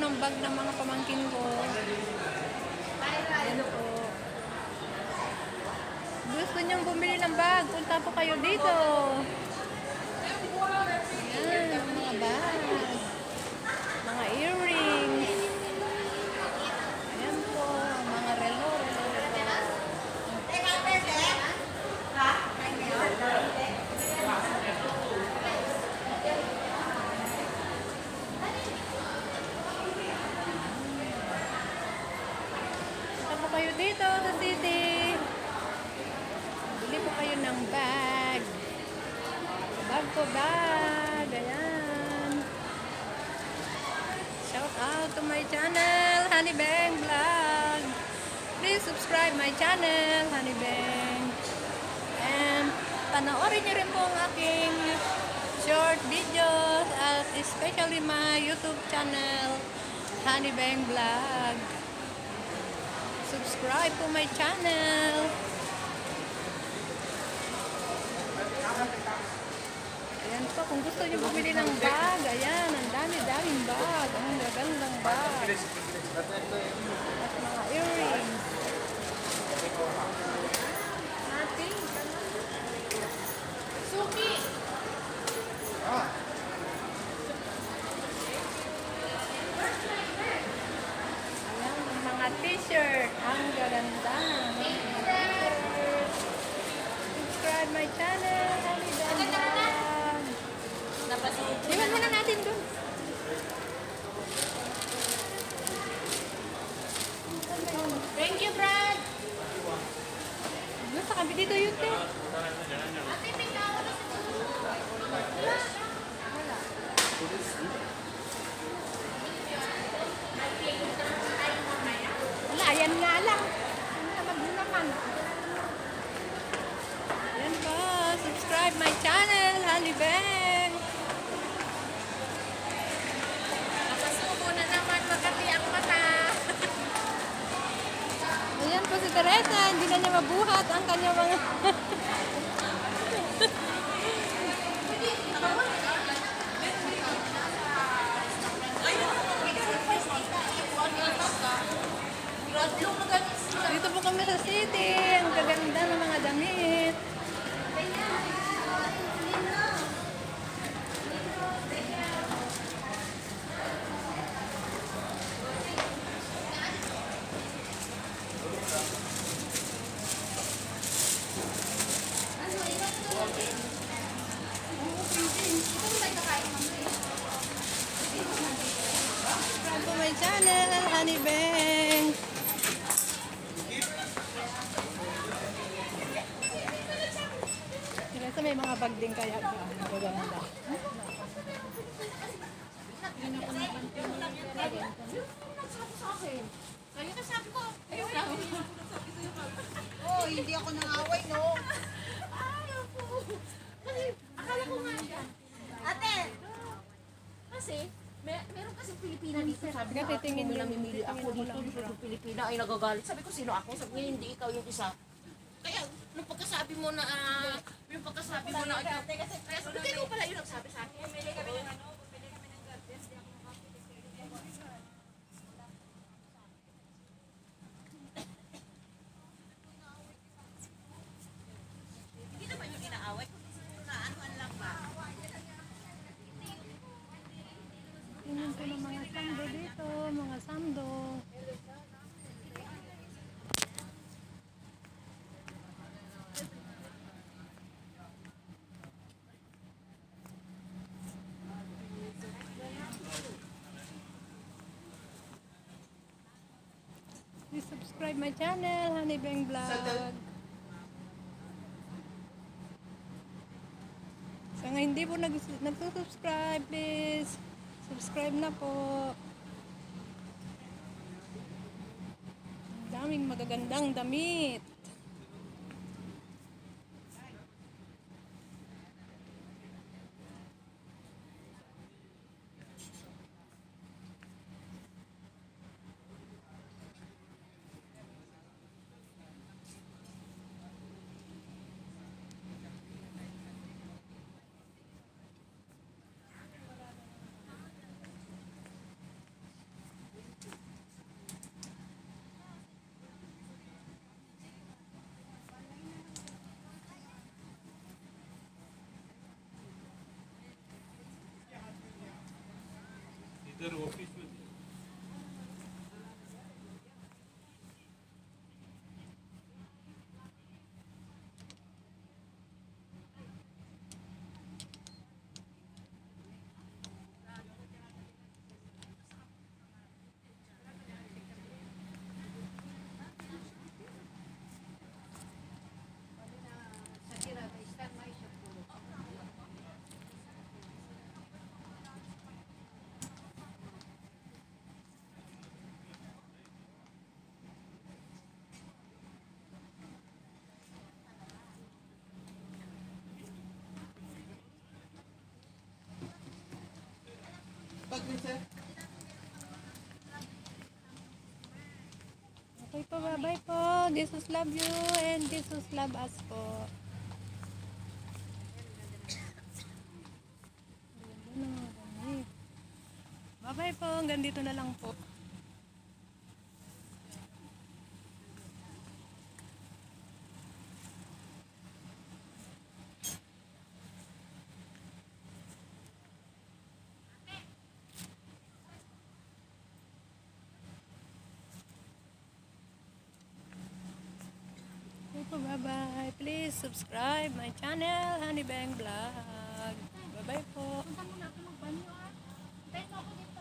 ng bag ng mga pamangkin ko. Ayan po. Gusto niyong bumili ng bag, punta po kayo dito. Ayan, mga bag. Mga earrings. Ayan po, mga relo. Punta po kayo dito sa city. Bili po kayo ng bag. Bag po bag. Ayan. Shout out to my channel, Honey Bang Vlog. Please subscribe my channel, Honey Bang. And panoorin niyo rin po ang aking short videos at especially my YouTube channel, Honey Bang Vlog. Subscribe to my channel. Ayan po, kung gusto niyo bumili ng bag, ayan, ang dami-daming bag. Ang gagandang bag. At mga earrings. Natin. Suki! Ayan, ang mga t-shirt. Ang gaganda. Mga t-shirt. Subscribe my channel. Honey Bang Vlog. Iwan muna natin dun. Thank you, Brad. Nasa kami dito yun, te. Ate, may nawala sa wala. Wala, ayan nga lang. Ano naman. Ayan po, subscribe my channel, Honey Bang. Nakasubo na naman, makati ang mata. Ayan po si Teresa, hindi na niya mabuhat ang kanyang mga... Dito po kami sa city, ang gaganda ng mga damit. Subscribe to my channel, Honey Bang. Teresa, may mga bag din kaya dyan. Magaganda. Oh, hindi ako nangaway, no? Akala ko nga siya. Ate! Kasi, meron kasi Pilipina dito. Sabi Sige, ko, titingin ako yun. namimili ako dito. Dito sa Pilipina ay nagagalit. Sabi ko, sino ako? Sabi ko, hindi ikaw yung isa. Kaya, nung pagkasabi mo na, yung pagkasabi mo na, kaya sabi ko, ikaw pala yung nagsabi sa akin. Pili kami ng ano, pili kami ng gardens. Hindi naman yung inaaway. Kung na ano lang ba? Tingnan ko ng mga sando dito, mga sando. Please subscribe my channel, Honey Bang Vlog. Sa nga hindi po nagsusubscribe, please subscribe na po. Ang daming magagandang damit. Okay po, bye-bye po. Jesus love you and Jesus love us po. Bye-bye po. Hanggang dito na lang po. Okay po, bye-bye. Please subscribe my channel, Honey Bang Vlog. Bye-bye po. Punta muna ako mag-banyo ah. Tayo mo ako dito.